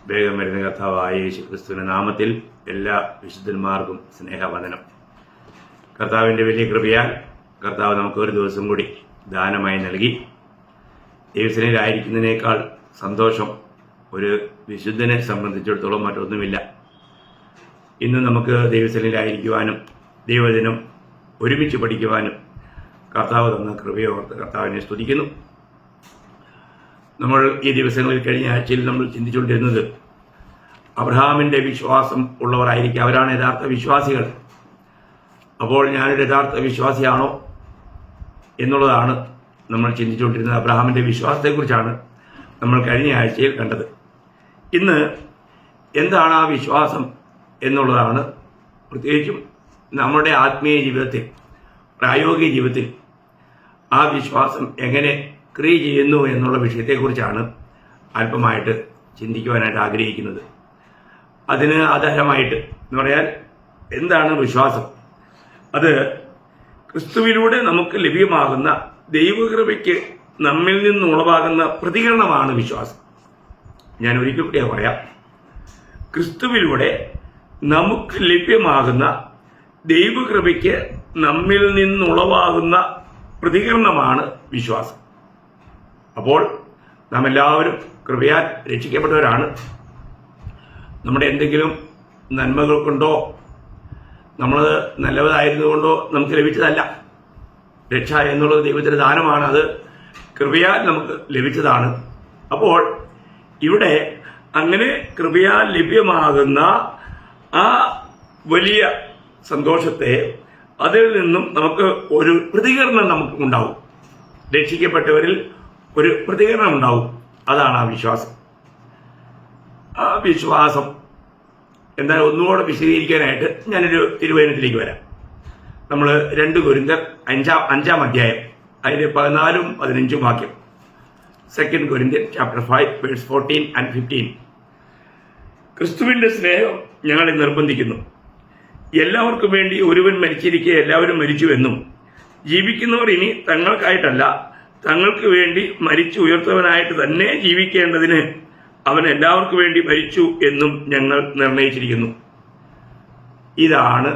വേഗം വരുന്ന കർത്താവായ യേശു ക്രിസ്തുവിന്റെ നാമത്തിൽ എല്ലാ വിശുദ്ധന്മാർക്കും സ്നേഹവന്ദനം. കർത്താവിൻ്റെ വലിയ കൃപയാൽ കർത്താവ് നമുക്ക് ഒരു ദിവസം കൂടി ദാനമായി നൽകി. ദൈവസേനയിലായിരിക്കുന്നതിനേക്കാൾ സന്തോഷം ഒരു വിശുദ്ധനെ സംബന്ധിച്ചിടത്തോളം മറ്റൊന്നുമില്ല. ഇന്ന് നമുക്ക് ദൈവസേനയിലായിരിക്കുവാനും ദൈവദിനം ഒരുമിച്ച് പഠിക്കുവാനും കർത്താവ് തന്ന കൃപയോർത്ത് കർത്താവിനെ സ്തുതിക്കുന്നു. നമ്മൾ ഈ ദിവസങ്ങളിൽ കഴിഞ്ഞ ആഴ്ചയിൽ നമ്മൾ ചിന്തിച്ചുകൊണ്ടിരുന്നത് അബ്രഹാമിൻ്റെ വിശ്വാസം ഉള്ളവരായിരിക്കും, അവരാണ് യഥാർത്ഥ വിശ്വാസികൾ. അപ്പോൾ ഞാനൊരു യഥാർത്ഥ വിശ്വാസിയാണോ എന്നുള്ളതാണ് നമ്മൾ ചിന്തിച്ചുകൊണ്ടിരുന്നത്. അബ്രഹാമിൻ്റെ വിശ്വാസത്തെക്കുറിച്ചാണ് നമ്മൾ കഴിഞ്ഞ ആഴ്ചയിൽ കണ്ടത്. ഇന്ന് എന്താണ് ആ വിശ്വാസം എന്നുള്ളതാണ്, പ്രത്യേകിച്ചും നമ്മുടെ ആത്മീയ ജീവിതത്തിൽ, പ്രായോഗിക ജീവിതത്തിൽ ആ വിശ്വാസം എങ്ങനെ ക്രിയ ചെയ്യുന്നു എന്നുള്ള വിഷയത്തെക്കുറിച്ചാണ് അല്പമായിട്ട് ചിന്തിക്കുവാനായിട്ട് ആഗ്രഹിക്കുന്നത്. അതിന് ആധാരമായിട്ട് എന്ന് പറയാൻ എന്താണ് വിശ്വാസം? അത് ക്രിസ്തുവിലൂടെ നമുക്ക് ലഭ്യമാകുന്ന ദൈവകൃപയ്ക്ക് നമ്മിൽ നിന്ന് ഉളവാകുന്ന പ്രതികരണമാണ് വിശ്വാസം. ഞാൻ ഒരിക്കൽ കൂടി പറയാം. ക്രിസ്തുവിലൂടെ നമുക്ക് ലഭ്യമാകുന്ന ദൈവകൃപയ്ക്ക് നമ്മിൽ നിന്നുളവാകുന്ന പ്രതികരണമാണ് വിശ്വാസം. അപ്പോൾ നാം എല്ലാവരും കൃപയാൽ രക്ഷിക്കപ്പെട്ടവരാണ്. നമ്മുടെ എന്തെങ്കിലും നന്മകൾ കൊണ്ടോ നമ്മൾ നല്ലവരായിരുന്നുകൊണ്ടോ നമുക്ക് ലഭിച്ചതല്ല. രക്ഷ എന്നുള്ളത് ദൈവത്തിന്റെ ദാനമാണ്, അത് കൃപയാൽ നമുക്ക് ലഭിച്ചതാണ്. അപ്പോൾ ഇവിടെ അങ്ങനെ കൃപയാൽ ലഭ്യമാകുന്ന ആ വലിയ സന്തോഷത്തെ, അതിൽ നിന്നും നമുക്ക് ഒരു പ്രതികരണം നമുക്ക് ഉണ്ടാവും. രക്ഷിക്കപ്പെട്ടവരിൽ ഒരു പ്രതികരണം ഉണ്ടാവും. അതാണ് ആ വിശ്വാസം. ആ വിശ്വാസം എന്തായാലും ഒന്നുകൂടെ വിശദീകരിക്കാനായിട്ട് ഞാനൊരു തിരുവചനത്തിലേക്ക് വരാം. നമ്മൾ 2 കൊരിന്ത്യർ 5-ാം അധ്യായം അതിന്റെ 14-ഉം 15-ഉം വാക്യം. 2 കൊരിന്ത്യർ ചാപ്റ്റർ 5 വേഴ്സ് 14 and 15. ക്രിസ്തുവിന്റെ സ്നേഹം ഞങ്ങളെ നിർബന്ധിക്കുന്നു. എല്ലാവർക്കും വേണ്ടി ഒരുവൻ മരിച്ചിരിക്കെ എല്ലാവരും മരിച്ചുവെന്നും ജീവിക്കുന്നവർ ഇനി തങ്ങൾക്കായിട്ടല്ല തങ്ങൾക്ക് വേണ്ടി മരിച്ചു ഉയർത്തവനായിട്ട് തന്നെ ജീവിക്കേണ്ടതിന് അവൻ എല്ലാവർക്കും വേണ്ടി മരിച്ചു എന്നും ഞങ്ങൾ നിർണയിച്ചിരിക്കുന്നു. ഇതാണ്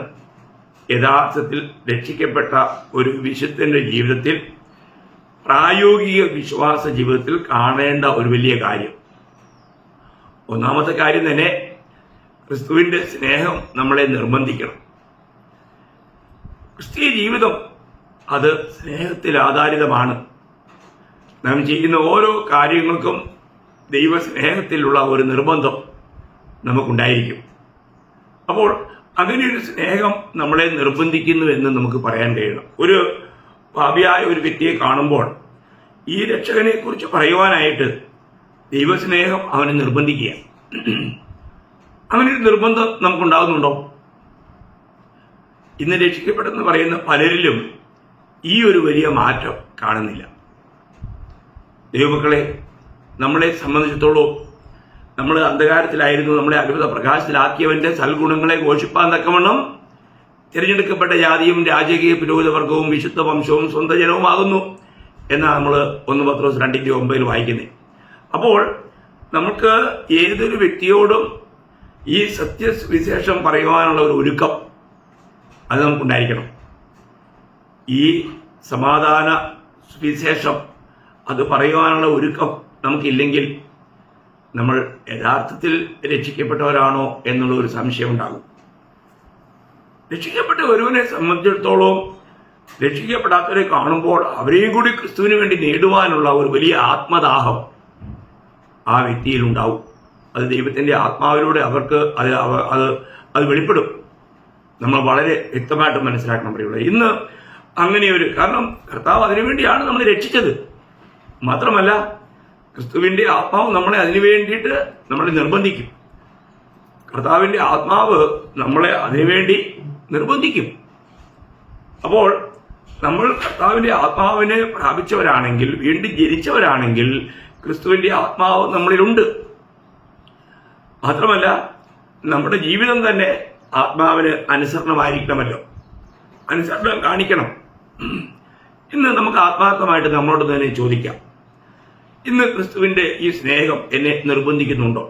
യഥാർത്ഥത്തിൽ രക്ഷിക്കപ്പെട്ട ഒരു വിശുദ്ധന്റെ ജീവിതത്തിൽ, പ്രായോഗിക വിശ്വാസ ജീവിതത്തിൽ കാണേണ്ട ഒരു വലിയ കാര്യം. ഒന്നാമത്തെ കാര്യം തന്നെ ക്രിസ്തുവിന്റെ സ്നേഹം നമ്മളെ നിർബന്ധിക്കണം. ക്രിസ്തീയ ജീവിതം അത് സ്നേഹത്തിൽ ആധാരിതമാണ്. നാം ചെയ്യുന്ന ഓരോ കാര്യങ്ങൾക്കും ദൈവസ്നേഹത്തിലുള്ള ഒരു നിർബന്ധം നമുക്കുണ്ടായിരിക്കും. അപ്പോൾ അങ്ങനെയൊരു സ്നേഹം നമ്മളെ നിർബന്ധിക്കുന്നു എന്ന് നമുക്ക് പറയാൻ കഴിയണം. ഒരു പാപിയായ ഒരു വ്യക്തിയെ കാണുമ്പോൾ ഈ രക്ഷകനെ കുറിച്ച് പറയുവാനായിട്ട് ദൈവസ്നേഹം അവനെ നിർബന്ധിക്കുക. അങ്ങനെയൊരു നിർബന്ധം നമുക്കുണ്ടാകുന്നുണ്ടോ? ഇന്ന് രക്ഷിക്കപ്പെടുന്ന പറയുന്ന പലരിലും ഈ ഒരു വലിയ മാറ്റം കാണുന്നില്ല. ദൈവമക്കളെ, നമ്മളെ സംബന്ധിച്ചിടത്തോളം നമ്മൾ അന്ധകാരത്തിലായിരുന്നു, നമ്മളെ അത്ഭുത പ്രകാശത്തിലാക്കിയവന്റെ സൽഗുണങ്ങളെ ഘോഷിപ്പാൻ തക്കവണ്ണം തിരഞ്ഞെടുക്കപ്പെട്ട ജാതിയും രാജകീയ പുരോഹിതവർഗവും വിശുദ്ധ വംശവും സ്വന്തം ജനവുമാകുന്നു എന്നാണ് നമ്മൾ 1 പത്രോസ് 2:9 വായിക്കുന്നത്. അപ്പോൾ നമുക്ക് ഏതൊരു വ്യക്തിയോടും ഈ സത്യവിശേഷം പറയുവാനുള്ള ഒരു ഒരുക്കം അത് നമുക്കുണ്ടായിരിക്കണം. ഈ സമാധാന സുവിശേഷം അത് പറയുവാനുള്ള ഒരുക്കം നമുക്കില്ലെങ്കിൽ നമ്മൾ യഥാർത്ഥത്തിൽ രക്ഷിക്കപ്പെട്ടവരാണോ എന്നുള്ള ഒരു സംശയം ഉണ്ടാകും. രക്ഷിക്കപ്പെട്ട ഒരുവനെ സംബന്ധിച്ചിടത്തോളം രക്ഷിക്കപ്പെടാത്തവരെ കാണുമ്പോൾ അവരെയും കൂടി ക്രിസ്തുവിന് വേണ്ടി നേടുവാനുള്ള ഒരു വലിയ ആത്മദാഹം ആ വ്യക്തിയിൽ ഉണ്ടാവും. അത് ദൈവത്തിന്റെ ആത്മാവിലൂടെ അവർക്ക് അത് വെളിപ്പെടും. നമ്മൾ വളരെ വ്യക്തമായിട്ട് മനസ്സിലാക്കണം പ്രിയമുള്ളവരെ. ഇന്ന് അങ്ങനെയൊരു, കാരണം കർത്താവ് അതിനുവേണ്ടിയാണ് നമ്മളെ രക്ഷിച്ചത്. മാത്രമല്ല ക്രിസ്തുവിന്റെ ആത്മാവ് നമ്മളെ അതിനു വേണ്ടിയിട്ട് നമ്മളെ നിർബന്ധിക്കും. കർത്താവിന്റെ ആത്മാവ് നമ്മളെ അതിനുവേണ്ടി നിർബന്ധിക്കും. അപ്പോൾ നമ്മൾ കർത്താവിന്റെ ആത്മാവിനെ പ്രാപിച്ചവരാണെങ്കിൽ, വീണ്ടും ജനിച്ചവരാണെങ്കിൽ ക്രിസ്തുവിന്റെ ആത്മാവ് നമ്മളിലുണ്ട്. മാത്രമല്ല നമ്മുടെ ജീവിതം തന്നെ ആത്മാവിന് അനുസരണമായിരിക്കണമല്ലോ, അനുസരണം കാണിക്കണം. ഇന്ന് നമുക്ക് ആത്മാർത്ഥമായിട്ട് നമ്മളോട് തന്നെ ചോദിക്കാം, ഇന്ന് ക്രിസ്തുവിന്റെ ഈ സ്നേഹം എന്നെ നിർബന്ധിക്കുന്നുണ്ടോ?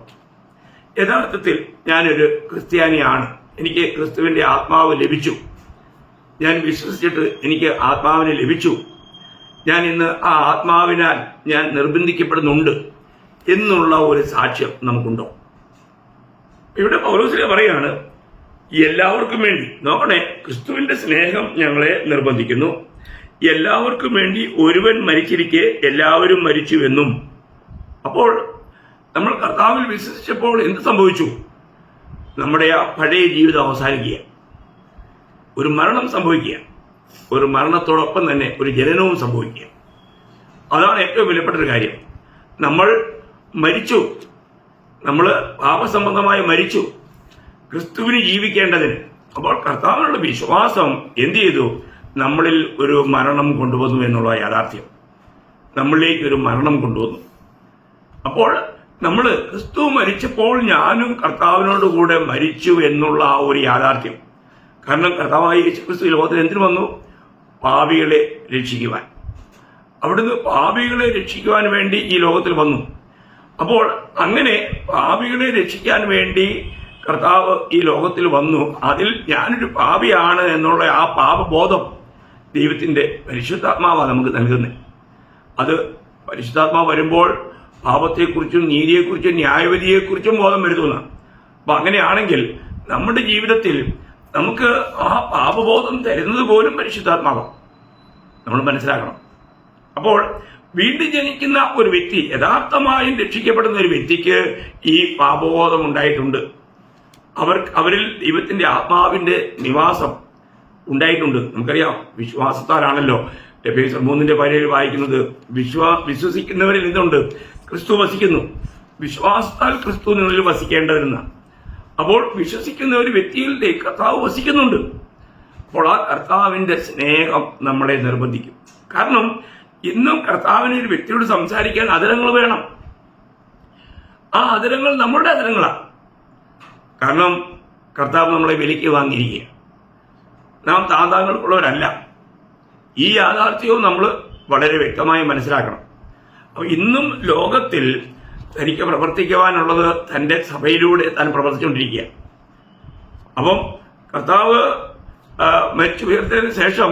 യഥാർത്ഥത്തിൽ ഞാനൊരു ക്രിസ്ത്യാനിയാണ്. എനിക്ക് ക്രിസ്തുവിന്റെ ആത്മാവ് ലഭിച്ചു. ഞാൻ വിശ്വസിച്ചിട്ട് എനിക്ക് ആത്മാവിനെ ലഭിച്ചു. ഞാൻ ഇന്ന് ആ ആത്മാവിനാൽ ഞാൻ നിർബന്ധിക്കപ്പെടുന്നുണ്ട് എന്നുള്ള ഒരു സാക്ഷ്യം നമുക്കുണ്ടോ? ഇവിടെ പൗലോസ് പറയാണ്, എല്ലാവർക്കും വേണ്ടി നോക്കണേ, ക്രിസ്തുവിന്റെ സ്നേഹം ഞങ്ങളെ നിർബന്ധിക്കുന്നു. എല്ലാവർക്കും വേണ്ടി ഒരുവൻ മരിച്ചിരിക്കെ എല്ലാവരും മരിച്ചുവെന്നും. അപ്പോൾ നമ്മൾ കർത്താവിൽ വിശ്വസിച്ചപ്പോൾ എന്ത് സംഭവിച്ചു? നമ്മുടെ ആ പഴയ ജീവിതം അവസാനിക്കുക, ഒരു മരണം സംഭവിക്കുക, ഒരു മരണത്തോടൊപ്പം തന്നെ ഒരു ജനനവും സംഭവിക്കുക. അതാണ് ഏറ്റവും വിലപ്പെട്ടൊരു കാര്യം. നമ്മൾ മരിച്ചു, നമ്മൾ പാപസംബന്ധമായി മരിച്ചു ക്രിസ്തുവിന് ജീവിക്കേണ്ടതിന്. അപ്പോൾ കർത്താവിനുള്ള വിശ്വാസം എന്ത് ചെയ്തു? നമ്മളിൽ ഒരു മരണം കൊണ്ടുവന്നു എന്നുള്ള യാഥാർത്ഥ്യം, നമ്മളിലേക്ക് ഒരു മരണം കൊണ്ടുവന്നു. അപ്പോൾ നമ്മൾ ക്രിസ്തു മരിച്ചപ്പോൾ ഞാനും കർത്താവിനോട് കൂടെ മരിച്ചു എന്നുള്ള ആ ഒരു യാഥാർത്ഥ്യം. കാരണം കർത്താവായ യേശു ക്രിസ്തു ലോകത്തിൽ എന്തിനു വന്നു? പാപികളെ രക്ഷിക്കുവാൻ. അവിടുന്ന് പാപികളെ രക്ഷിക്കുവാൻ വേണ്ടി ഈ ലോകത്തിൽ വന്നു. അപ്പോൾ അങ്ങനെ പാപികളെ രക്ഷിക്കാൻ വേണ്ടി കർത്താവ് ഈ ലോകത്തിൽ വന്നു. അതിൽ ഞാനൊരു പാപിയാണ് എന്നുള്ള ആ പാപബോധം ദൈവത്തിന്റെ പരിശുദ്ധാത്മാവാണ് നമുക്ക് നൽകുന്നത്. അത് പരിശുദ്ധാത്മാവ് വരുമ്പോൾ പാപത്തെക്കുറിച്ചും നീതിയെക്കുറിച്ചും ന്യായവിധിയെക്കുറിച്ചും ബോധം വരുത്തുന്നതാണ്. അപ്പൊ അങ്ങനെയാണെങ്കിൽ നമ്മുടെ ജീവിതത്തിൽ നമുക്ക് ആ പാപബോധം തരുന്നത് പോലും പരിശുദ്ധാത്മാവാണ്, നമ്മൾ മനസ്സിലാക്കണം. അപ്പോൾ വീണ്ടും ജനിക്കുന്ന ഒരു വ്യക്തി, യഥാർത്ഥമായും രക്ഷിക്കപ്പെടുന്ന ഒരു വ്യക്തിക്ക് ഈ പാപബോധം ഉണ്ടായിട്ടുണ്ട്. അവരിൽ ദൈവത്തിന്റെ ആത്മാവിന്റെ നിവാസം ഉണ്ടായിട്ടുണ്ട്. നമുക്കറിയാം, വിശ്വാസത്താലാണല്ലോ എഫേസ്യർ 3:17 വായിക്കുന്നത്, വിശ്വസിക്കുന്നവരിൽ നിന്നുണ്ട് ക്രിസ്തു വസിക്കുന്നു, വിശ്വാസത്താൽ ക്രിസ്തു നിങ്ങളിൽ വസിക്കേണ്ടതെന്നാണ്. അപ്പോൾ വിശ്വസിക്കുന്ന ഒരു വ്യക്തിയിൽ കർത്താവ് വസിക്കുന്നുണ്ട്. അപ്പോൾ ആ കർത്താവിന്റെ സ്നേഹം നമ്മളെ നിർബന്ധിക്കും. കാരണം ഇന്നും കർത്താവിന് ഒരു വ്യക്തിയോട് സംസാരിക്കാൻ അധരങ്ങൾ വേണം. ആ അധരങ്ങൾ നമ്മളുടെ അധരങ്ങളാണ്. കാരണം കർത്താവ് നമ്മളെ വിലയ്ക്ക് വാങ്ങിയിരിക്കുക. നാം താന്താങ്ങൾക്കുള്ളവരല്ല. ഈ യാഥാർത്ഥ്യവും നമ്മൾ വളരെ വ്യക്തമായി മനസ്സിലാക്കണം. അപ്പൊ ഇന്നും ലോകത്തിൽ തനിക്ക് പ്രവർത്തിക്കുവാനുള്ളത് തന്റെ സഭയിലൂടെ താൻ പ്രവർത്തിച്ചുകൊണ്ടിരിക്കുക. അപ്പം കർത്താവ് മരിച്ചുയർത്തതിന് ശേഷം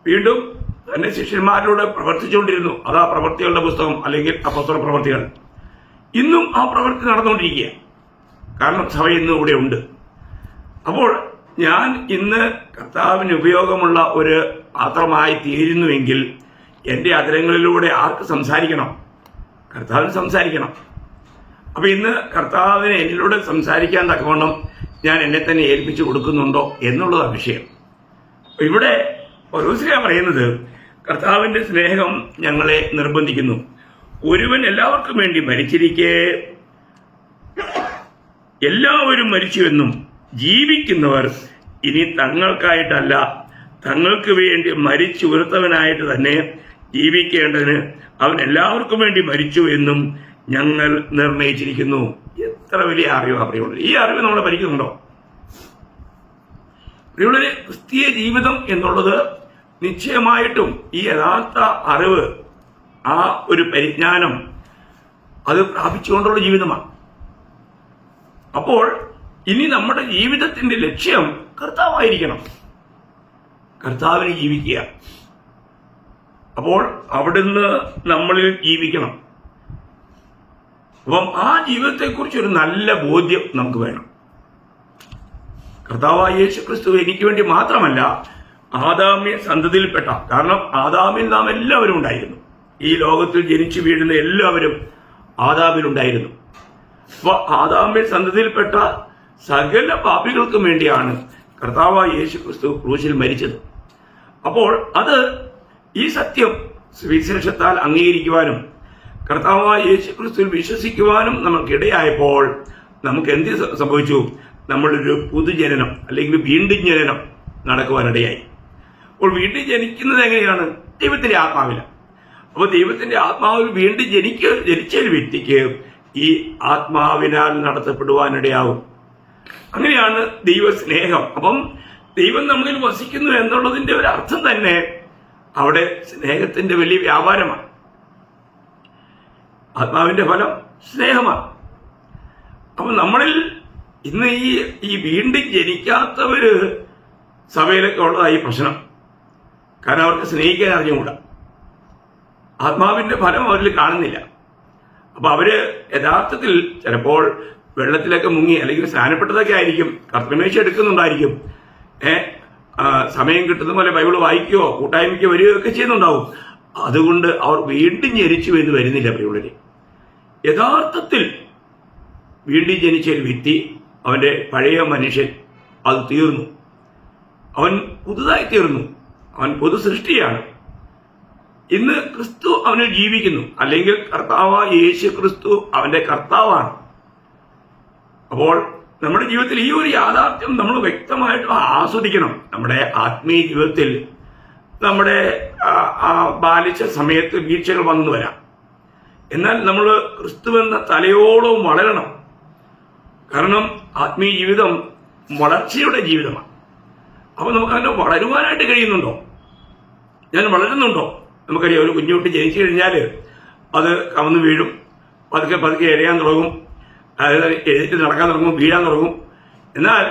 വീണ്ടും തന്റെ ശിഷ്യന്മാരിലൂടെ പ്രവർത്തിച്ചുകൊണ്ടിരുന്നു. അതാ പ്രവർത്തികളുടെ പുസ്തകം, അല്ലെങ്കിൽ അപ്പോസ്തല പ്രവർത്തികൾ. ഇന്നും ആ പ്രവൃത്തി നടന്നുകൊണ്ടിരിക്കുക. കാരണം സഭ ഇന്നും ഇവിടെ ഉണ്ട്. അപ്പോൾ ഞാൻ ഇന്ന് കർത്താവിന് ഉപയോഗമുള്ള ഒരു പാത്രമായി തീരുന്നുവെങ്കിൽ എന്റെ അധരങ്ങളിലൂടെ ആർക്ക് സംസാരിക്കണം? കർത്താവിന് സംസാരിക്കണം. അപ്പൊ ഇന്ന് കർത്താവിന് എന്നിലൂടെ സംസാരിക്കാൻ തക്കവണ്ണം ഞാൻ എന്നെ തന്നെ ഏൽപ്പിച്ചു കൊടുക്കുന്നുണ്ടോ എന്നുള്ളതാണ് വിഷയം. ഇവിടെ പൗലോസ് പറയുന്നത്, കർത്താവിന്റെ സ്നേഹം ഞങ്ങളെ നിർബന്ധിക്കുന്നു. ഒരുവൻ എല്ലാവർക്കും വേണ്ടി മരിച്ചിരിക്കെ എല്ലാവരും മരിച്ചുവെന്നും ജീവിക്കുന്നവർ ഇനി തങ്ങൾക്കായിട്ടല്ല തങ്ങൾക്ക് വേണ്ടി മരിച്ചുയർത്തവനായിട്ട് തന്നെ ജീവിക്കേണ്ടതിന് അവൻ എല്ലാവർക്കും വേണ്ടി മരിച്ചു എന്നും ഞങ്ങൾ നിർണയിച്ചിരിക്കുന്നു. എത്ര വലിയ അറിവാണ് പ്രിയമുള്ളത്! ഈ അറിവ് നമ്മളെ ഭരിക്കുന്നുണ്ടോ? പ്രിയമുള്ളവരെ, ക്രിസ്തീയ ജീവിതം എന്നുള്ളത് നിശ്ചയമായിട്ടും ഈ യഥാർത്ഥ അറിവ്, ആ ഒരു പരിജ്ഞാനം, അത് പ്രാപിച്ചുകൊണ്ടുള്ള ജീവിതമാണ്. അപ്പോൾ ഇനി നമ്മുടെ ജീവിതത്തിന്റെ ലക്ഷ്യം കർത്താവായിരിക്കണം, കർത്താവിന് ജീവിക്കുക. അപ്പോൾ അവിടുന്ന് നമ്മളിൽ ജീവിക്കണം. അപ്പം ആ ജീവിതത്തെക്കുറിച്ച് ഒരു നല്ല ബോധ്യം നമുക്ക് വേണം. കർത്താവായ യേശു ക്രിസ്തു എനിക്ക് വേണ്ടി മാത്രമല്ല, ആദാമ്യ സന്തതിയിൽപ്പെട്ട, കാരണം ആദാമിൽ നാം എല്ലാവരും ഉണ്ടായിരുന്നു. ഈ ലോകത്തിൽ ജനിച്ചു വീഴുന്ന എല്ലാവരും ആദാമിലുണ്ടായിരുന്നു. അപ്പൊ ആദാമ്യ സന്തതിയിൽപ്പെട്ട സകല പാപികൾക്കും വേണ്ടിയാണ് കർത്താവായ യേശു ക്രിസ്തു ക്രൂശിൽ മരിച്ചത്. അപ്പോൾ അത് ഈ സത്യം സുവിശേഷത്താൽ അംഗീകരിക്കുവാനും കർത്താവായ യേശു ക്രിസ്തുവിൽ വിശ്വസിക്കുവാനും നമുക്കിടയായപ്പോൾ നമുക്ക് എന്ത് സംഭവിച്ചു? നമ്മളൊരു പുതുജനനം, അല്ലെങ്കിൽ വീണ്ടും ജനനം നടക്കുവാനിടയായി. അപ്പോൾ വീണ്ടും ജനിക്കുന്നത് എങ്ങനെയാണ്? ദൈവത്തിന്റെ ആത്മാവിലാണ്. അപ്പോൾ ദൈവത്തിന്റെ ആത്മാവിൽ വീണ്ടും ജനിച്ച ഒരു വ്യക്തിക്ക് ഈ ആത്മാവിനാൽ നടത്തപ്പെടുവാനിടയാവും. അങ്ങനെയാണ് ദൈവസ്നേഹം. അപ്പം ദൈവം നമ്മളിൽ വസിക്കുന്നു എന്നുള്ളതിന്റെ ഒരു അർത്ഥം തന്നെ അവിടെ സ്നേഹത്തിന്റെ വലിയ വ്യാപാരമാണ്. ആത്മാവിന്റെ ഫലം സ്നേഹമാണ്. അപ്പൊ നമ്മളിൽ ഇന്ന് ഈ വീണ്ടും ജനിക്കാത്തവര് സഭയിലൊക്കെ ഉള്ളതായി പ്രശ്നം. കാരണം അവർക്ക് സ്നേഹിക്കാൻ അറിഞ്ഞുകൂടാ, ആത്മാവിന്റെ ഫലം അവരിൽ കാണുന്നില്ല. അപ്പൊ അവര് യഥാർത്ഥത്തിൽ ചിലപ്പോൾ വെള്ളത്തിലൊക്കെ മുങ്ങി അല്ലെങ്കിൽ സ്നാനപ്പെട്ടതൊക്കെ ആയിരിക്കും, കർത്തൃമേശ എടുക്കുന്നുണ്ടായിരിക്കും, സമയം കിട്ടുന്ന പോലെ ബൈബിൾ വായിക്കുകയോ കൂട്ടായ്മയ്ക്കോ വരികയൊക്കെ ചെയ്യുന്നുണ്ടാവും. അതുകൊണ്ട് അവർ വീണ്ടും ജനിച്ചു എന്ന് വരുന്നില്ല. പ്രിയമുള്ളവരെ, യഥാർത്ഥത്തിൽ വീണ്ടും ജനിച്ച ഒരു വ്യക്തി, അവന്റെ പഴയ മനുഷ്യൻ അത് തീർന്നു, അവൻ പുതുതായി തീർന്നു, അവൻ പുതു സൃഷ്ടിയാണ്. ഇന്ന് ക്രിസ്തു അവന് ജീവിക്കുന്നു, അല്ലെങ്കിൽ കർത്താവായ യേശു ക്രിസ്തു അവന്റെ കർത്താവാണ്. അപ്പോൾ നമ്മുടെ ജീവിതത്തിൽ ഈ ഒരു യാഥാർത്ഥ്യം നമ്മൾ വ്യക്തമായിട്ട് ആസ്വദിക്കണം. നമ്മുടെ ആത്മീയ ജീവിതത്തിൽ നമ്മുടെ ബാലിച്ച സമയത്ത് വീഴ്ചകൾ വന്നു വരാം. എന്നാൽ നമ്മൾ ക്രിസ്തുവെന്ന തലയോളം വളരണം. കാരണം ആത്മീയ ജീവിതം വളർച്ചയുടെ ജീവിതമാണ്. അപ്പൊ നമുക്ക് അതിനെ വളരുവാനായിട്ട് കഴിയുന്നുണ്ടോ? ഞാൻ വളരുന്നുണ്ടോ? നമുക്കറിയാം, ഒരു കുഞ്ഞുകുട്ടി ജനിച്ചു കഴിഞ്ഞാൽ അത് കവന്ന് വീഴും, പതുക്കെ പതുക്കെ എഴയാൻ തുടങ്ങും, അതായത് എഴുതിട്ട് നടക്കാൻ തുടങ്ങും, വീഴാൻ തുടങ്ങും. എന്നാൽ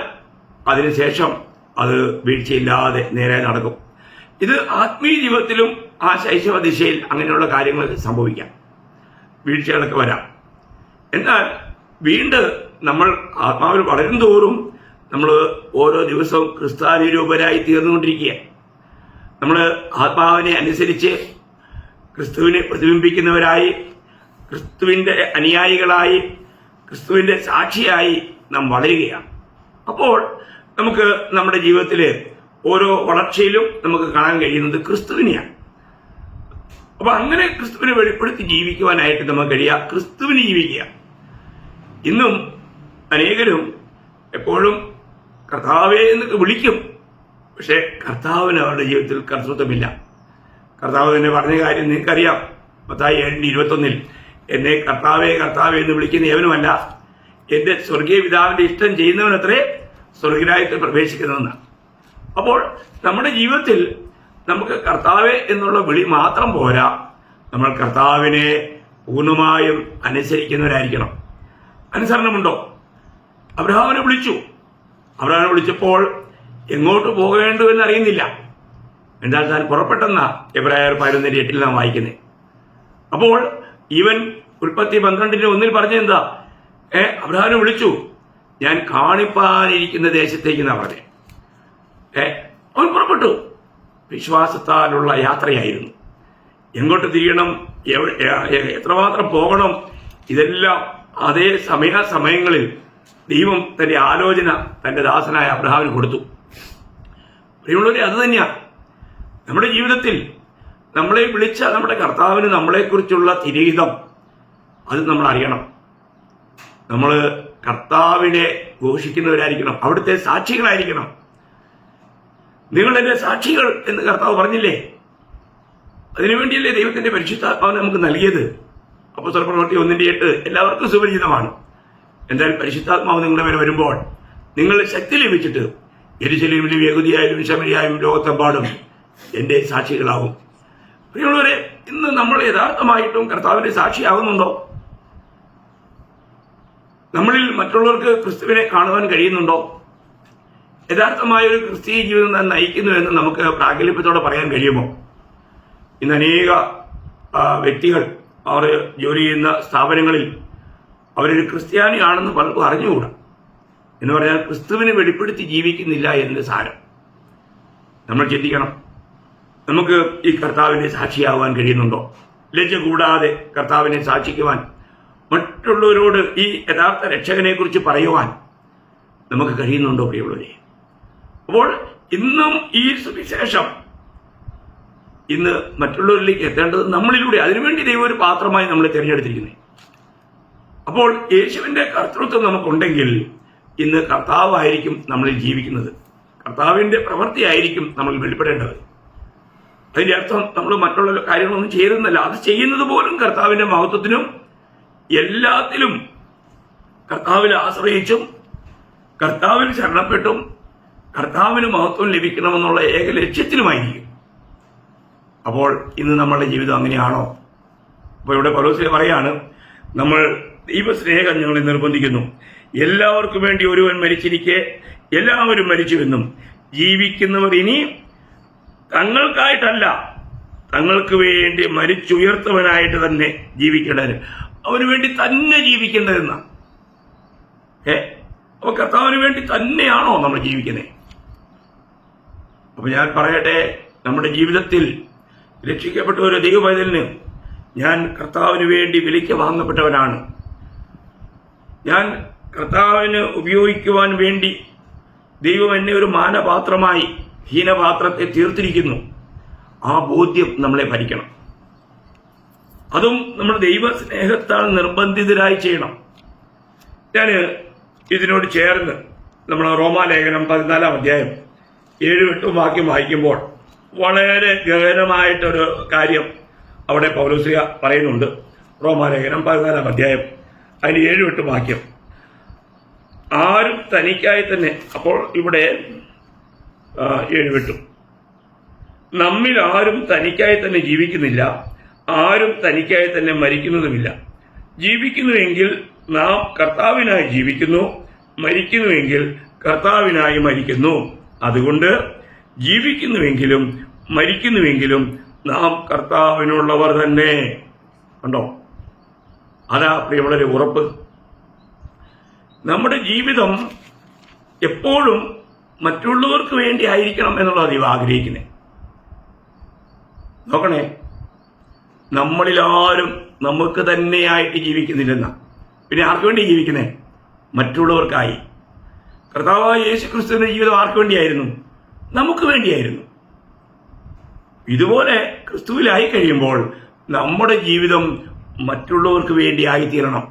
അതിനുശേഷം അത് വീഴ്ചയില്ലാതെ നേരെ നടക്കും. ഇത് ആത്മീയ ജീവിതത്തിലും ആ ശൈശവ ദിശയിൽ അങ്ങനെയുള്ള കാര്യങ്ങൾ സംഭവിക്കാം, വീഴ്ചകളൊക്കെ വരാം. എന്നാൽ വീണ്ടും നമ്മൾ ആത്മാവിൽ വളരും തോറും നമ്മൾ ഓരോ ദിവസവും ക്രിസ്താനുരൂപരായി തീർന്നുകൊണ്ടിരിക്കുക. നമ്മൾ ആത്മാവിനെ അനുസരിച്ച് ക്രിസ്തുവിനെ പ്രതിബിംബിക്കുന്നവരായി, ക്രിസ്തുവിന്റെ അനുയായികളായി, ക്രിസ്തുവിന്റെ സാക്ഷിയായി നാം വളരുകയാണ്. അപ്പോൾ നമുക്ക് നമ്മുടെ ജീവിതത്തിൽ ഓരോ വളർച്ചയിലും നമുക്ക് കാണാൻ കഴിയുന്നത് ക്രിസ്തുവിനെയാണ്. അപ്പൊ അങ്ങനെ ക്രിസ്തുവിനെ വെളിപ്പെടുത്തി ജീവിക്കുവാനായിട്ട് നമുക്ക് കഴിയുക, ക്രിസ്തുവിന് ജീവിക്കുക. ഇന്നും അനേകരും എപ്പോഴും കർത്താവേ എന്ന് വിളിക്കും, പക്ഷെ കർത്താവിന് അവരുടെ ജീവിതത്തിൽ കർത്തൃത്വമില്ല. കർത്താവ് തന്നെ പറഞ്ഞ കാര്യം നിങ്ങൾക്കറിയാം, മത്തായി 7:21, എന്നെ കർത്താവേ കർത്താവേ എന്ന് വിളിക്കുന്ന ഏവനുമല്ല, എന്റെ സ്വർഗീയ പിതാവിന്റെ ഇഷ്ടം ചെയ്യുന്നവനത്രേ സ്വർഗരാജ്യത്തിൽ പ്രവേശിക്കുന്നതെന്നാണ്. അപ്പോൾ നമ്മുടെ ജീവിതത്തിൽ നമുക്ക് കർത്താവേ എന്നുള്ള വിളി മാത്രം പോരാ, നമ്മൾ കർത്താവിനെ പൂർണ്ണമായും അനുസരിക്കുന്നവരായിരിക്കണം. അനുസരണമുണ്ടോ? അബ്രഹാമിനെ വിളിച്ചു. അബ്രഹാമിനെ വിളിച്ചപ്പോൾ എങ്ങോട്ട് പോകേണ്ടു എന്ന് അറിയുന്നില്ല, എന്നാൽ താൻ പുറപ്പെട്ടെന്ന എബ്രായർ 11:8 നാം വായിക്കുന്നത്. അപ്പോൾ ഇവൻ ഉൽപ്പത്തി 12:1 പറഞ്ഞെന്താ? അബ്രഹാമിനെ വിളിച്ചു, ഞാൻ കാണിപ്പാനിരിക്കുന്ന ദേശത്തേക്ക് എന്നാ പറഞ്ഞേ. അവൻ പുറപ്പെട്ടു. വിശ്വാസത്താലുള്ള യാത്രയായിരുന്നു. എങ്ങോട്ട് തിരിയണം, എത്രമാത്രം പോകണം, ഇതെല്ലാം അതേ സമയങ്ങളിൽ ദൈവം തന്റെ ആലോചന തന്റെ ദാസനായ അബ്രഹാമിന് കൊടുത്തു. പ്രിയമുള്ളവരെ, അത് തന്നെയാണ് നമ്മുടെ ജീവിതത്തിൽ നമ്മളെ വിളിച്ച നമ്മുടെ കർത്താവിന് നമ്മളെക്കുറിച്ചുള്ള തിരീതം അത് നമ്മൾ അറിയണം. നമ്മൾ കർത്താവിനെ ഘോഷിക്കുന്നവരായിരിക്കണം, അവിടുത്തെ സാക്ഷികളായിരിക്കണം. നിങ്ങൾ എന്റെ സാക്ഷികൾ എന്ന് കർത്താവ് പറഞ്ഞില്ലേ? അതിനുവേണ്ടിയല്ലേ ദൈവത്തിന്റെ പരിശുദ്ധാത്മാവിനെ നമുക്ക് നൽകിയത്. അപ്പോസ്തല പ്രവൃത്തി 1:8 എല്ലാവർക്കും സുപരിചിതമാണ്. എന്നാൽ പരിശുദ്ധാത്മാവ് നിങ്ങളുടെ മേലെ വരുമ്പോൾ നിങ്ങൾ ശക്തി ലഭിച്ചിട്ട് യെരുശലേമിലും യഹൂദിയായാലും ശമരിയായും ലോകത്തെമ്പാടും എന്റെ സാക്ഷികളാവും. പ്രിയമുള്ളവരെ, ഇന്ന് നമ്മൾ യഥാർത്ഥമായിട്ടും കർത്താവിന്റെ സാക്ഷിയാകുന്നുണ്ടോ? നമ്മളിൽ മറ്റുള്ളവർക്ക് ക്രിസ്തുവിനെ കാണുവാൻ കഴിയുന്നുണ്ടോ? യഥാർത്ഥമായ ഒരു ക്രിസ്തീയ ജീവിതം താൻ നയിക്കുന്നു എന്ന് നമുക്ക് പ്രാഗൽഭ്യത്തോടെ പറയാൻ കഴിയുമോ? ഇന്ന് അനേക വ്യക്തികൾ അവർ ജോലി ചെയ്യുന്ന സ്ഥാപനങ്ങളിൽ അവരൊരു ക്രിസ്ത്യാനിയാണെന്ന് പലർക്കും അറിഞ്ഞുകൂടാ. എന്ന് പറഞ്ഞാൽ ക്രിസ്തുവിനെ വെളിപ്പെടുത്തി ജീവിക്കുന്നില്ല എന്ന് സാരം. നമ്മൾ ചിന്തിക്കണം, നമുക്ക് ഈ കർത്താവിനെ സാക്ഷിയാവാൻ കഴിയുന്നുണ്ടോ? ലജ്ജ കൂടാതെ കർത്താവിനെ സാക്ഷിക്കുവാൻ, മറ്റുള്ളവരോട് ഈ യഥാർത്ഥ രക്ഷകനെ കുറിച്ച് പറയുവാൻ നമുക്ക് കഴിയുന്നുണ്ടോ പ്രിയമുള്ളവരെ? അപ്പോൾ ഇന്നും ഈ സുവിശേഷം ഇന്ന് മറ്റുള്ളവരിലേക്ക് എത്തേണ്ടത് നമ്മളിലൂടെ. അതിനുവേണ്ടി ദൈവം ഒരു പാത്രമായി നമ്മളെ തിരഞ്ഞെടുത്തിരിക്കുന്നത്. അപ്പോൾ യേശുവിന്റെ കർത്തൃത്വം നമുക്കുണ്ടെങ്കിൽ ഇന്ന് കർത്താവായിരിക്കും നമ്മളിൽ ജീവിക്കുന്നത്, കർത്താവിന്റെ പ്രവൃത്തിയായിരിക്കും നമ്മൾ വെളിപ്പെടേണ്ടത്. അതിന്റെ അർത്ഥം നമ്മൾ മറ്റുള്ള കാര്യങ്ങളൊന്നും ചെയ്യുന്നതല്ല, അത് ചെയ്യുന്നത് പോലും കർത്താവിന്റെ മഹത്വത്തിനും എല്ലാത്തിലും കർത്താവിൽ ആശ്രയിച്ചും കർത്താവിൽ ശരണപ്പെട്ടും കർത്താവിന് മഹത്വം ലഭിക്കണമെന്നുള്ള ഏക ലക്ഷ്യത്തിലുമായിരിക്കും. അപ്പോൾ ഇന്ന് നമ്മളുടെ ജീവിതം അങ്ങനെയാണോ? അപ്പോൾ ഇവിടെ പൗലോസ് പറയാണ്, നമ്മൾ ദൈവസ്നേഹം ഞങ്ങളെ നിർബന്ധിക്കുന്നു. എല്ലാവർക്കും വേണ്ടി ഒരുവൻ മരിച്ചിരിക്കെ എല്ലാവരും മരിച്ചുവെന്നും ജീവിക്കുന്നവർ ഇനി തങ്ങൾക്കായിട്ടല്ല തങ്ങൾക്ക് വേണ്ടി മരിച്ചുയർത്തവനായിട്ട് തന്നെ ജീവിക്കേണ്ടത്, അവന് വേണ്ടി തന്നെ ജീവിക്കേണ്ടതെന്ന. അപ്പൊ കർത്താവിന് വേണ്ടി തന്നെയാണോ നമ്മൾ ജീവിക്കുന്നത്? അപ്പൊ ഞാൻ പറയട്ടെ, നമ്മുടെ ജീവിതത്തിൽ രക്ഷിക്കപ്പെട്ട ഒരു ദൈവപൈതലിന് ഞാൻ കർത്താവിന് വേണ്ടി വിലയ്ക്ക് വാങ്ങപ്പെട്ടവനാണ്, ഞാൻ കർത്താവിന് ഉപയോഗിക്കുവാൻ വേണ്ടി ദൈവം എന്നെ ഒരു മാനപാത്രമായി ഹീനപാത്രത്തെ തീർത്തിരിക്കുന്നു. ആ ബോധ്യം നമ്മളെ ഭരിക്കണം. അതും നമ്മൾ ദൈവസ്നേഹത്താൽ നിർബന്ധിതരായി ചെയ്യണം. ഞാൻ ഇതിനോട് ചേർന്ന് നമ്മൾ റോമാലേഖനം 14-ാം അധ്യായം 7-8 വാക്യം വായിക്കുമ്പോൾ വളരെ ഗഹനമായിട്ടൊരു കാര്യം അവിടെ പൗലോസ്ലീഹ പറയുന്നുണ്ട്. റോമാലേഖനം 14-ാം അധ്യായം അതിന് 7-8 വാക്യം. ആരും തനിക്കായി തന്നെ, അപ്പോൾ ഇവിടെ 7-8, നമ്മിൽ ആരും തനിക്കായി തന്നെ ജീവിക്കുന്നില്ല, ആരും തനിക്കായി തന്നെ മരിക്കുന്നതുമില്ല. ജീവിക്കുന്നുവെങ്കിൽ നാം കർത്താവിനായി ജീവിക്കുന്നു, മരിക്കുന്നുവെങ്കിൽ കർത്താവിനായി മരിക്കുന്നു. അതുകൊണ്ട് ജീവിക്കുന്നുവെങ്കിലും മരിക്കുന്നുവെങ്കിലും നാം കർത്താവിനുള്ളവർ തന്നെ. കണ്ടോ, അതാ പ്രിയമുള്ളവരെ ഉറപ്പ്. നമ്മുടെ ജീവിതം എപ്പോഴും മറ്റുള്ളവർക്ക് വേണ്ടി ആയിരിക്കണം എന്നുള്ളത് ദൈവം ആഗ്രഹിക്കുന്നത്. നോക്കണേ, നമ്മളിലാരും നമുക്ക് തന്നെയായിട്ട് ജീവിക്കുന്നില്ലെന്ന. പിന്നെ ആർക്കു വേണ്ടി ജീവിക്കുന്നേ? മറ്റുള്ളവർക്കായി. കർത്താവായ യേശുക്രിസ്തുവിന്റെ ജീവിതം ആർക്കു വേണ്ടിയായിരുന്നു? നമുക്ക് വേണ്ടിയായിരുന്നു. ഇതുപോലെ ക്രിസ്തുവിലായി കഴിയുമ്പോൾ നമ്മുടെ ജീവിതം മറ്റുള്ളവർക്ക് വേണ്ടി ആയിത്തീരണം.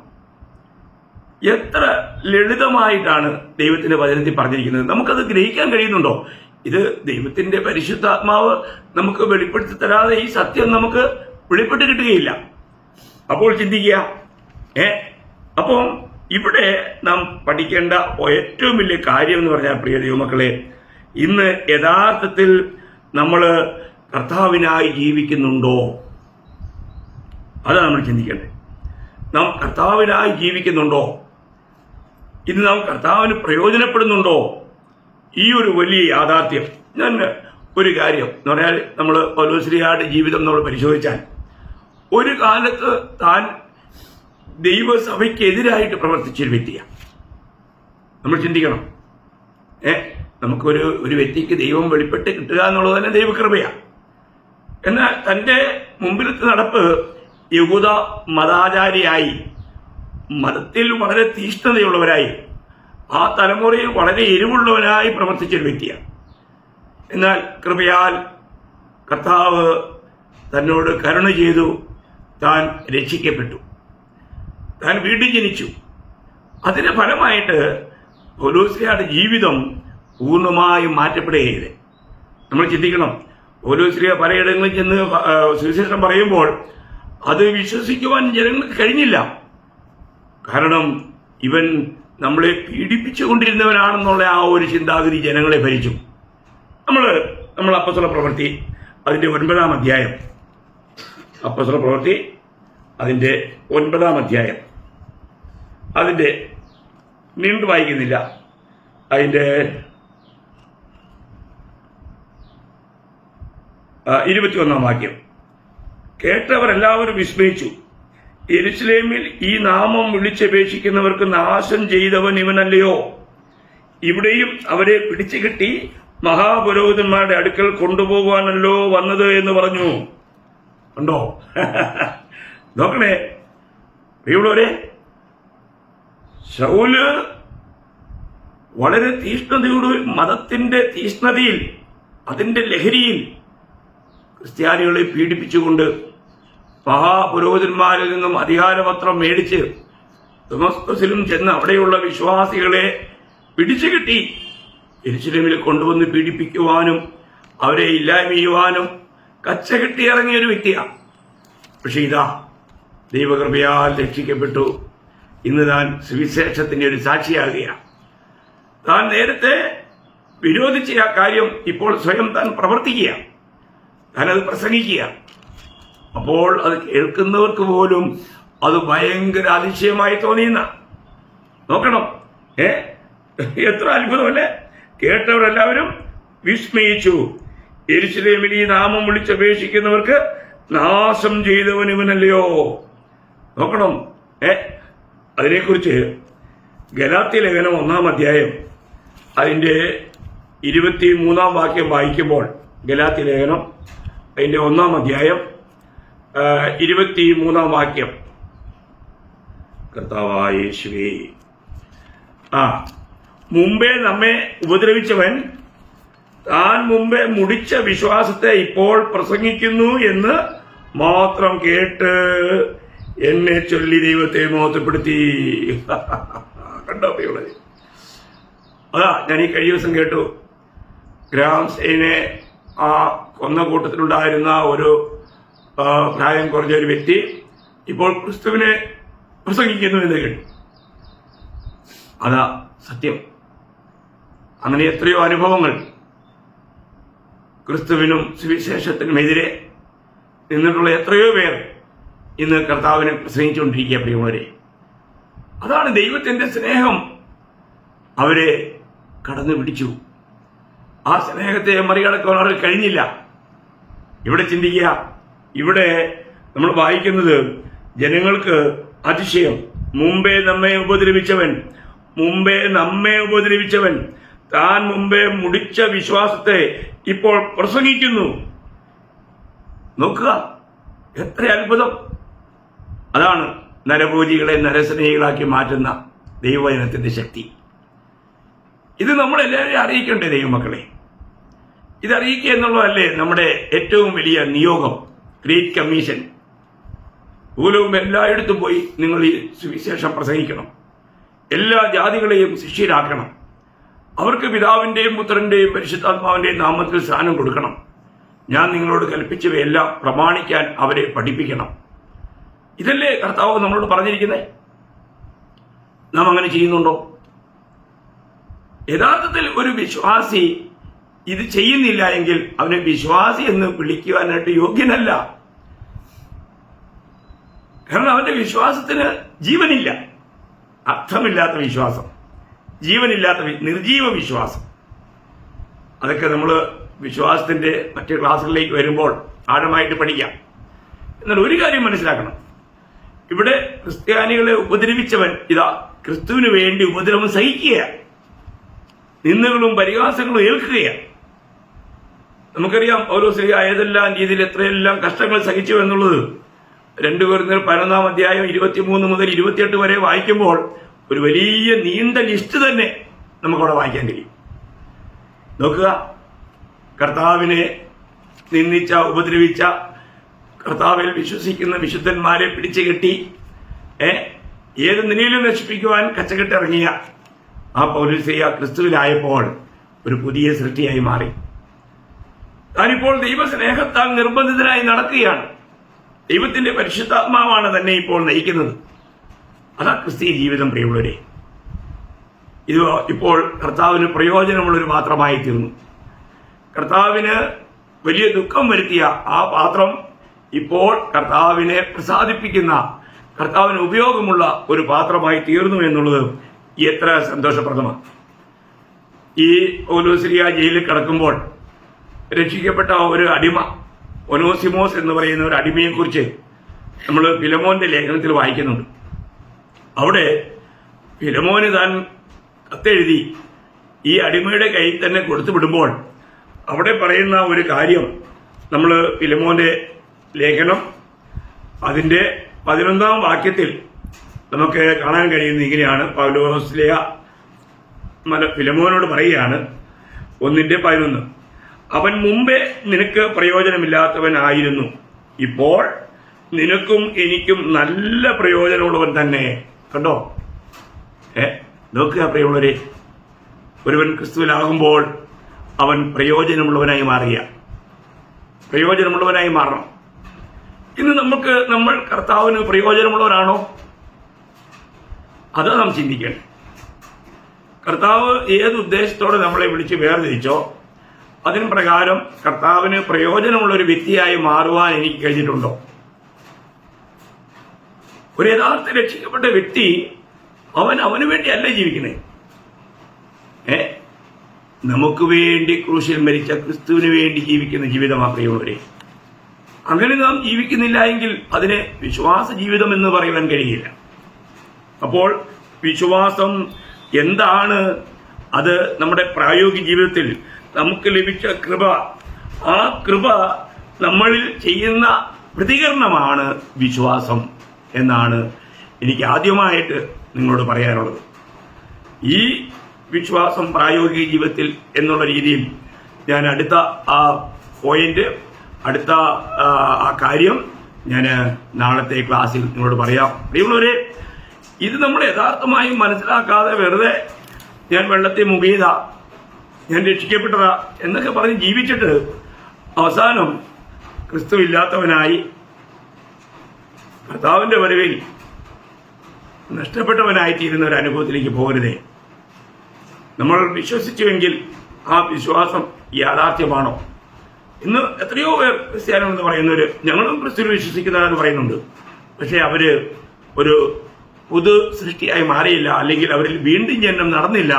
എത്ര ലളിതമായിട്ടാണ് ദൈവത്തിന്റെ വചനത്തിൽ പറഞ്ഞിരിക്കുന്നത്. നമുക്കത് ഗ്രഹിക്കാൻ കഴിയുന്നുണ്ടോ? ഇത് ദൈവത്തിന്റെ പരിശുദ്ധാത്മാവ് നമുക്ക് വെളിപ്പെടുത്തി തരാതെ ഈ സത്യം നമുക്ക് വെളിപ്പെട്ട് കിട്ടുകയില്ല. അപ്പോൾ ചിന്തിക്കുക. അപ്പം ഇവിടെ നാം പഠിക്കേണ്ട ഏറ്റവും വലിയ കാര്യം എന്ന് പറഞ്ഞാൽ, പ്രിയ ദൈവമക്കളെ, ഇന്ന് യഥാർത്ഥത്തിൽ നമ്മൾ കർത്താവിനായി ജീവിക്കുന്നുണ്ടോ? അതാണ് നമ്മൾ ചിന്തിക്കേണ്ടത്. നാം കർത്താവിനായി ജീവിക്കുന്നുണ്ടോ? ഇന്ന് നാം കർത്താവിന് പ്രയോജനപ്പെടുന്നുണ്ടോ? ഈ ഒരു വലിയ യാഥാർത്ഥ്യം. ഞാൻ ഒരു കാര്യം എന്ന് പറഞ്ഞാൽ, നമ്മൾ പൗലോസ്ലീഹയുടെ ജീവിതം നമ്മൾ പരിശോധിച്ചാൽ, ഒരു കാലത്ത് താൻ ദൈവസഭയ്ക്കെതിരായിട്ട് പ്രവർത്തിച്ചൊരു വ്യക്തിയാണ്. നമ്മൾ ചിന്തിക്കണം. നമുക്കൊരു വ്യക്തിക്ക് ദൈവം വെളിപ്പെട്ട് കിട്ടുക എന്നുള്ളത് തന്നെ ദൈവകൃപയാണ്. എന്നാൽ തന്റെ മുമ്പിലത്തെ നടപ്പ് യഹൂദ മതാചാരിയായി, മതത്തിൽ വളരെ തീഷ്ണതയുള്ളവരായി, ആ തലമുറയിൽ വളരെ എരിവുള്ളവനായി പ്രവർത്തിച്ചൊരു വ്യക്തിയാണ്. എന്നാൽ കൃപയാൽ കർത്താവ് തന്നോട് കരുണ ചെയ്തു, താൻ രക്ഷിക്കപ്പെട്ടു, താൻ വീണ്ടും ജനിച്ചു. അതിന്റെ ഫലമായിട്ട് പൗലോസ്ലീഹയുടെ ജീവിതം പൂർണ്ണമായും മാറ്റപ്പെടുകയില്ല. നമ്മൾ ചിന്തിക്കണം. പൗലോസ്ലീഹ പലയിടങ്ങളിൽ ചെന്ന് സുവിശേഷം പറയുമ്പോൾ അത് വിശ്വസിക്കുവാൻ ജനങ്ങൾക്ക് കഴിഞ്ഞില്ല. കാരണം ഇവൻ നമ്മളെ പീഡിപ്പിച്ചുകൊണ്ടിരുന്നവനാണെന്നുള്ള ആ ഒരു ചിന്താഗതി ജനങ്ങളെ ഭരിച്ചു. നമ്മൾ അപ്പോസ്തല പ്രവൃത്തി അതിന്റെ 9-ാം അധ്യായം, അപ്പോസ്തല പ്രവൃത്തി അതിന്റെ 9-ാം അധ്യായം, അതിന്റെ നീണ്ടു വായിക്കുന്നില്ല, അതിന്റെ 21-ാം വാക്യം. കേട്ടവരെല്ലാവരും വിസ്മയിച്ചു. യെരുശലേമിൽ ഈ നാമം വിളിച്ചപേക്ഷിക്കുന്നവർക്ക് നാശം ചെയ്തവൻ ഇവനല്ലയോ? ഇവിടെയും അവരെ പിടിച്ചുകെട്ടി മഹാപുരോഹിതന്മാരുടെ അടുക്കൽ കൊണ്ടുപോകുവാനല്ലോ വന്നത് എന്ന് പറഞ്ഞു. ഉണ്ടോ? നോക്കണേ പ്രിയമുള്ളവരെ, ശൗല് വളരെ തീഷ്ണതയോട്, മതത്തിന്റെ തീഷ്ണതയിൽ, അതിന്റെ ലഹരിയിൽ ക്രിസ്ത്യാനികളെ പീഡിപ്പിച്ചുകൊണ്ട് മഹാപുരോഹിതന്മാരിൽ നിന്നും അധികാരപത്രം മേടിച്ച് ദമസ്കസിലും ചെന്ന് അവിടെയുള്ള വിശ്വാസികളെ പിടിച്ചുകെട്ടി യെരുശലേമിൽ കൊണ്ടുവന്ന് പീഡിപ്പിക്കുവാനും അവരെ ഇല്ലായ്മ ചെയ്യുവാനും കച്ചകെട്ടി ഇറങ്ങിയ ഒരു വ്യക്തിയാണ്. പക്ഷെ ഇതാ ദൈവകൃപയാൽ രക്ഷിക്കപ്പെട്ടു. ഇന്ന് താൻ സുവിശേഷത്തിന്റെ ഒരു സാക്ഷിയാകുകയാണ്. താൻ നേരത്തെ വിരോധിച്ച ആ കാര്യം ഇപ്പോൾ സ്വയം താൻ പ്രവർത്തിക്കുക, താനത് പ്രസംഗിക്കുക. അപ്പോൾ അത് കേൾക്കുന്നവർക്ക് പോലും അത് ഭയങ്കര അതിശയമായി തോന്നിയെന്ന. നോക്കണം, എത്ര അത്ഭുതമല്ലേ! കേട്ടവരെല്ലാവരും വിസ്മയിച്ചു. യെരൂശലേമിൽ ഈ നാമം വിളിച്ചപേക്ഷിക്കുന്നവർക്ക് നാശം ചെയ്തവൻ ഇവനല്ലയോ. നോക്കണം, അതിനെക്കുറിച്ച് ഗലാത്യ ലേഖനം 1-ാം അധ്യായം അതിന്റെ 23-ാം വാക്യം വായിക്കുമ്പോൾ, ഗലാത്യ ലേഖനം അതിന്റെ 1-ാം അധ്യായം 23-ാം വാക്യം, കർത്താവായ യേശുവേ, മുമ്പേ നമ്മെ ഉപദ്രവിച്ചവൻ താൻ മുമ്പേ മുടിച്ച വിശ്വാസത്തെ ഇപ്പോൾ പ്രസംഗിക്കുന്നു എന്ന് മാത്രം കേട്ട് എന്നെ ചൊല്ലി ദൈവത്തെ മോഹത്വപ്പെടുത്തി. കണ്ടോ പ്രിയമുള്ളവരെ? ഞാൻ ഈ കഴിഞ്ഞ ദിവസം കേട്ടു, ഗ്രാം സെയിനെ ആ കൊന്ന കൂട്ടത്തിലുണ്ടായിരുന്ന ഒരു പ്രായം കുറഞ്ഞ ഒരു വ്യക്തി ഇപ്പോൾ ക്രിസ്തുവിനെ പ്രസംഗിക്കുന്നു എന്ന് കേട്ടു. അതാ സത്യം. അങ്ങനെ എത്രയോ അനുഭവങ്ങൾ ക്രിസ്തുവിനും സുവിശേഷത്തിനുമെതിരെ നിന്നിട്ടുള്ള എത്രയോ പേർ ഇന്ന് കർത്താവിനെ പ്രസംഗിച്ചുകൊണ്ടിരിക്കുക പ്രിയമുള്ളവരെ. അതാണ് ദൈവത്തിന്റെ സ്നേഹം. അവരെ കടന്നു പിടിച്ചു. ആ സ്നേഹത്തെ മറികടക്കാൻ അവർക്ക് കഴിഞ്ഞില്ല. ഇവിടെ ചിന്തിക്കുക, ഇവിടെ നമ്മൾ വായിക്കുന്നത് ജനങ്ങൾക്ക് അതിശയം. മുമ്പേ നമ്മെ ഉപദ്രവിച്ചവൻ താൻ മുമ്പേ മുടിച്ച വിശ്വാസത്തെ ഇപ്പോൾ പ്രസംഗിക്കുന്നു. നോക്കുക, എത്ര അത്ഭുതം! അതാണ് നരഭോജികളെ നരസ്നേഹികളാക്കി മാറ്റുന്ന ദൈവവചനത്തിന്റെ ശക്തി. ഇത് നമ്മളെല്ലാവരെയും അറിയിക്കണ്ടേ ദൈവമക്കളെ? ഇതറിയിക്കുക എന്നുള്ളതല്ലേ നമ്മുടെ ഏറ്റവും വലിയ നിയോഗം, ഗ്രേറ്റ് കമ്മീഷൻ. ഭൂലോകം എല്ലായിടത്തും പോയി നിങ്ങൾ ഈ സുവിശേഷം പ്രസംഗിക്കണം. എല്ലാ ജാതികളെയും ശിഷ്യരാക്കണം. അവർക്ക് പിതാവിന്റെയും പുത്രന്റെയും പരിശുദ്ധാത്മാവിന്റെയും നാമത്തിൽ സ്ഥാനം കൊടുക്കണം. ഞാൻ നിങ്ങളോട് കൽപ്പിച്ചവയെല്ലാം പ്രമാണിക്കാൻ അവരെ പഠിപ്പിക്കണം. ഇതല്ലേ കർത്താവ് നമ്മളോട് പറഞ്ഞിരിക്കുന്നത്? നാം അങ്ങനെ ചെയ്യുന്നുണ്ടോ? യഥാർത്ഥത്തിൽ ഒരു വിശ്വാസി ഇത് ചെയ്യുന്നില്ല എങ്കിൽ അവനെ വിശ്വാസി എന്ന് വിളിക്കുവാനായിട്ട് യോഗ്യനല്ല. കാരണം അവന്റെ വിശ്വാസത്തിന് ജീവനില്ല. അർത്ഥമില്ലാത്ത വിശ്വാസം, ജീവനില്ലാത്ത നിർജീവ വിശ്വാസം. അതൊക്കെ നമ്മൾ വിശ്വാസത്തിന്റെ മറ്റു ക്ലാസ്സുകളിലേക്ക് വരുമ്പോൾ ആഴമായിട്ട് പഠിക്കാം. എന്നാൽ ഒരു കാര്യം മനസ്സിലാക്കണം, ഇവിടെ ക്രിസ്ത്യാനികളെ ഉപദ്രവിച്ചവൻ ഇതാ ക്രിസ്തുവിന് വേണ്ടി ഉപദ്രവം സഹിക്കുകയാണ്, നിന്ദകളും പരിഹാസങ്ങളും ഏൽക്കുകയാണ്. നമുക്കറിയാം പൗലോസ് ഏതെല്ലാം രീതിയിൽ എത്രയെല്ലാം കഷ്ടങ്ങൾ സഹിച്ചു എന്നുള്ളത് 2 കൊരിന്ത്യർ 11-ാം അധ്യായം 23 മുതൽ 28 വരെ വായിക്കുമ്പോൾ ഒരു വലിയ നീണ്ട ലിസ്റ്റ് തന്നെ നമുക്കവിടെ വായിക്കാൻ കഴിയും. നോക്കുക, കർത്താവിനെ നിന്ദിച്ച, ഉപദ്രവിച്ച, കർത്താവിൽ വിശ്വസിക്കുന്ന വിശുദ്ധന്മാരെ പിടിച്ചു കെട്ടി ഏത് നിലയിലും നശിപ്പിക്കുവാൻ കച്ചകെട്ടിറങ്ങിയ ആ പൗലോസ്യ ക്രിസ്തുവിലായപ്പോൾ ഒരു പുതിയ സൃഷ്ടിയായി മാറി. താനിപ്പോൾ ദൈവസ്നേഹത്താൽ നിർബന്ധിതനായി നടക്കുകയാണ്. ദൈവത്തിന്റെ പരിശുദ്ധാത്മാവാണ് തന്നെ ഇപ്പോൾ നയിക്കുന്നത്. അതാ ക്രിസ്തീയ ജീവിതം പ്രിയമുള്ളവരെ. ഇത് ഇപ്പോൾ കർത്താവിന് പ്രയോജനമുള്ളൊരു പാത്രമായി തീർന്നു. കർത്താവിന് വലിയ ദുഃഖം വരുത്തിയ ആ പാത്രം ഇപ്പോൾ കർത്താവിനെ പ്രസാദിപ്പിക്കുന്ന, കർത്താവിന് ഉപയോഗമുള്ള ഒരു പാത്രമായി തീർന്നു എന്നുള്ളത് എത്ര സന്തോഷപ്രദമാണ്. ഈ പൗലോസ്യ ജയിലിൽ കിടക്കുമ്പോൾ രക്ഷിക്കപ്പെട്ട ഒരു അടിമ, ഒനോസിമോസ് എന്ന് പറയുന്ന ഒരു അടിമയെക്കുറിച്ച് നമ്മൾ ഫിലമോന്റെ ലേഖനത്തിൽ വായിക്കുന്നുണ്ട്. അവിടെ ഫിലമോന് താൻ കത്തെഴുതി ഈ അടിമയുടെ കയ്യിൽ തന്നെ കൊടുത്തു വിടുമ്പോൾ അവിടെ പറയുന്ന ഒരു കാര്യം നമ്മൾ ഫിലമോന്റെ ലേഖനം അതിന്റെ 11-ാം വാക്യത്തിൽ നമുക്ക് കാണാൻ കഴിയുന്നത് ഇങ്ങനെയാണ്. പൗലോസ്യ ഫിലമോനോട് പറയുകയാണ്, 1:11, അവൻ മുമ്പേ നിനക്ക് പ്രയോജനമില്ലാത്തവനായിരുന്നു, ഇപ്പോൾ നിനക്കും എനിക്കും നല്ല പ്രയോജനമുള്ളവൻ തന്നെ. കണ്ടോ? നോക്കുക പ്രിയമുള്ളവരെ, ഒരുവൻ ക്രിസ്തുവിലാകുമ്പോൾ അവൻ പ്രയോജനമുള്ളവനായി മാറണം. ഇന്ന് നമ്മൾ കർത്താവിന് പ്രയോജനമുള്ളവരാണോ? അത് നാം ചിന്തിക്കണം. കർത്താവ് ഏത് ഉദ്ദേശത്തോടെ നമ്മളെ വിളിച്ച് വേർതിരിച്ചോ അതിന് പ്രകാരം കർത്താവിന് പ്രയോജനമുള്ള ഒരു വ്യക്തിയായി മാറുവാൻ എനിക്ക് കഴിഞ്ഞിട്ടുണ്ടോ? ഒരു യഥാർത്ഥ രക്ഷിക്കപ്പെട്ട വ്യക്തി അവന് വേണ്ടിയല്ല ജീവിക്കണേ. നമുക്ക് വേണ്ടി ക്രൂശിൽ മരിച്ച ക്രിസ്തുവിന് വേണ്ടി ജീവിക്കുന്ന ജീവിതമാണ് പ്രിയമുള്ളവരെ. അങ്ങനെ നാം ജീവിക്കുന്നില്ല എങ്കിൽ അതിനെ വിശ്വാസ ജീവിതം എന്ന് പറയുവാൻ കഴിയില്ല. അപ്പോൾ വിശ്വാസം എന്താണ്? അത് നമ്മുടെ പ്രായോഗിക ജീവിതത്തിൽ നമുക്ക് ലഭിച്ച കൃപ. ആ കൃപ നമ്മളിൽ ചെയ്യുന്ന പ്രതികരണമാണ് വിശ്വാസം എന്നാണ് എനിക്ക് ആദ്യമായിട്ട് നിങ്ങളോട് പറയാനുള്ളത്. ഈ വിശ്വാസം പ്രായോഗിക ജീവിതത്തിൽ എന്നുള്ള രീതിയിൽ ഞാൻ അടുത്ത ആ പോയിന്റ്, അടുത്ത ആ കാര്യം ഞാൻ നാളത്തെ ക്ലാസ്സിൽ നിങ്ങളോട് പറയാം. പ്രിയമുള്ളവരെ, ഇത് നമ്മൾ യഥാർത്ഥമായും മനസ്സിലാക്കാതെ വെറുതെ ഞാൻ വെള്ളത്തിൽ മുങ്ങിയതാ, ഞാൻ രക്ഷിക്കപ്പെട്ടതാ എന്നൊക്കെ പറഞ്ഞ് ജീവിച്ചിട്ട് അവസാനം ക്രിസ്തു ഇല്ലാത്തവനായി കർത്താവിന്റെ വരവിൽ നഷ്ടപ്പെട്ടവനായിത്തീരുന്ന ഒരു അനുഭവത്തിലേക്ക് പോകരുതേ. നമ്മൾ വിശ്വസിച്ചുവെങ്കിൽ ആ വിശ്വാസം യാഥാർത്ഥ്യമാണോ? ഇന്ന് എത്രയോ പേർ ക്രിസ്ത്യാനികളെന്ന് പറയുന്നവര്, ഞങ്ങളും ക്രിസ്തുവിൽ വിശ്വസിക്കുന്നവരെന്ന് പറയുന്നുണ്ട്. പക്ഷെ അവര് ഒരു പുതു സൃഷ്ടിയായി മാറിയില്ല, അല്ലെങ്കിൽ അവരിൽ വീണ്ടും ജനനം നടന്നില്ല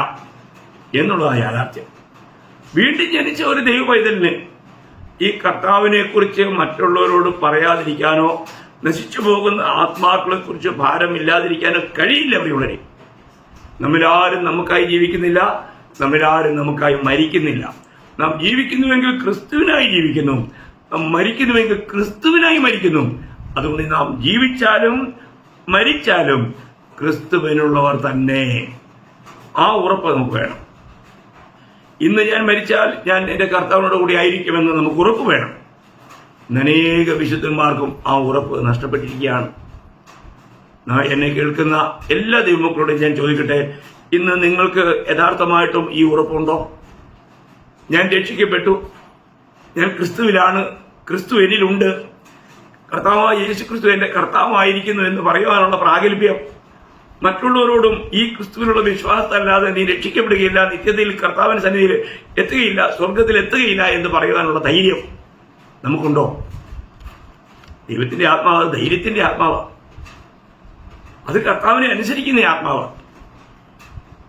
എന്നുള്ളതാണ് യാഥാർത്ഥ്യം. വീണ്ടും ജനിച്ച ഒരു ദൈവ പൈതലിന് ഈ കർത്താവിനെ കുറിച്ച് മറ്റുള്ളവരോട് പറയാതിരിക്കാനോ നശിച്ചു പോകുന്ന ആത്മാക്കളെ കുറിച്ച് ഭാരമില്ലാതിരിക്കാനോ കഴിയില്ല. പ്രിയമുള്ളവരെ, നമ്മിലാരും നമുക്കായി ജീവിക്കുന്നില്ല, നമ്മിലാരും നമുക്കായി മരിക്കുന്നില്ല. നാം ജീവിക്കുന്നുവെങ്കിൽ ക്രിസ്തുവിനായി ജീവിക്കുന്നു, നാം മരിക്കുന്നുവെങ്കിൽ ക്രിസ്തുവിനായി മരിക്കുന്നു. അതുകൊണ്ട് നാം ജീവിച്ചാലും മരിച്ചാലും ക്രിസ്തുവിനുള്ളവർ തന്നെ. ആ ഉറപ്പ് നമുക്ക് വേണം. ഇന്ന് ഞാൻ മരിച്ചാൽ ഞാൻ എന്റെ കർത്താവിനോട് കൂടി ആയിരിക്കുമെന്ന് നമുക്ക് ഉറപ്പ് വേണം. അനേക വിശുദ്ധന്മാർക്കും ആ ഉറപ്പ് നഷ്ടപ്പെട്ടിരിക്കുകയാണ്. എന്നെ കേൾക്കുന്ന എല്ലാ ദൈവമക്കളോടും ഞാൻ ചോദിക്കട്ടെ, ഇന്ന് നിങ്ങൾക്ക് യഥാർത്ഥമായിട്ടും ഈ ഉറപ്പുണ്ടോ? ഞാൻ രക്ഷിക്കപ്പെട്ടു, ഞാൻ ക്രിസ്തുവിലാണ്, ക്രിസ്തു എന്നിലുണ്ട്, കർത്താവായ യേശു ക്രിസ്തു എന്റെ കർത്താവായിരിക്കുന്നു എന്ന് പറയുവാനുള്ള പ്രാഗൽഭ്യം, മറ്റുള്ളവരോടും ഈ ക്രിസ്തുവിനുള്ള വിശ്വാസത്തല്ലാതെ നീ രക്ഷിക്കപ്പെടുകയില്ല, നിത്യതയിൽ കർത്താവിന്റെ സന്നിധിയിൽ എത്തുകയില്ല, സ്വർഗത്തിൽ എത്തുകയില്ല എന്ന് പറയുവാനുള്ള ധൈര്യം നമുക്കുണ്ടോ? ദൈവത്തിന്റെ ആത്മാവ് ധൈര്യത്തിന്റെ ആത്മാവാണ്. അത് കർത്താവിനെ അനുസരിക്കുന്ന ആത്മാവാണ്.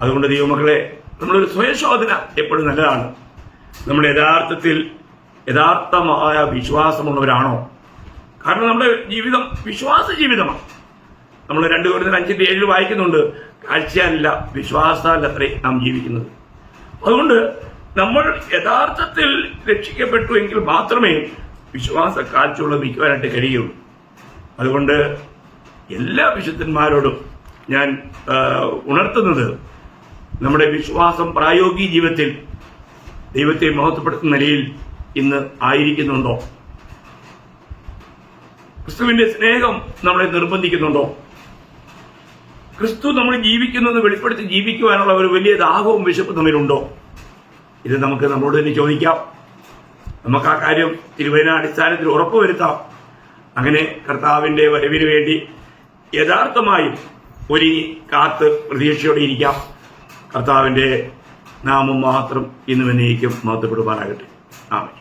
അതുകൊണ്ട് ദൈവമക്കളെ, നമ്മളൊരു സ്വയശോധന എപ്പോഴും നല്ലതാണ്. നമ്മൾ യഥാർത്ഥത്തിൽ യഥാർത്ഥമായ വിശ്വാസമുള്ളവരാണോ? കാരണം നമ്മുടെ ജീവിതം വിശ്വാസ ജീവിതമാണ്. നമ്മൾ 2 കൊരിന്ത്യർ 5:7 വായിക്കുന്നുണ്ട്, കാഴ്ചയല്ല വിശ്വാസത്താലത്രേ നാം ജീവിക്കുന്നത്. അതുകൊണ്ട് നമ്മൾ യഥാർത്ഥത്തിൽ രക്ഷിക്കപ്പെട്ടു എങ്കിൽ മാത്രമേ വിശ്വാസ കാഴ്ചയുള്ള വിൽക്കുവാനായിട്ട് കഴിയുള്ളൂ. അതുകൊണ്ട് എല്ലാ വിശുദ്ധന്മാരോടും ഞാൻ ഉണർത്തുന്നത്, നമ്മുടെ വിശ്വാസം പ്രായോഗിക ജീവിതത്തിൽ ദൈവത്തെ മഹത്വപ്പെടുത്തുന്ന നിലയിൽ ഇന്ന് ആയിരിക്കുന്നുണ്ടോ? ക്രിസ്തുവിന്റെ സ്നേഹം നമ്മളെ നിർബന്ധിക്കുന്നുണ്ടോ? ക്രിസ്തു നമ്മൾ ജീവിക്കുന്നത് വെളിപ്പെടുത്തി ജീവിക്കുവാനുള്ള ഒരു വലിയ ദാഹവും വിശപ്പും തമ്മിലുണ്ടോ? ഇത് നമുക്ക് നമ്മളോട് തന്നെ ചോദിക്കാം. നമുക്ക് ആ കാര്യം തിരുവചനാടിസ്ഥാനത്തിൽ ഉറപ്പുവരുത്താം. അങ്ങനെ കർത്താവിന്റെ വരവിന് വേണ്ടി യഥാർത്ഥമായും ഒരുങ്ങി കാത്ത് പ്രതീക്ഷയോടെ ഇരിക്കാം. കർത്താവിന്റെ നാമം മാത്രം ഇന്നും എന്നേക്കും മഹത്വപ്പെടുവാനാകട്ടെ. ആമേൻ.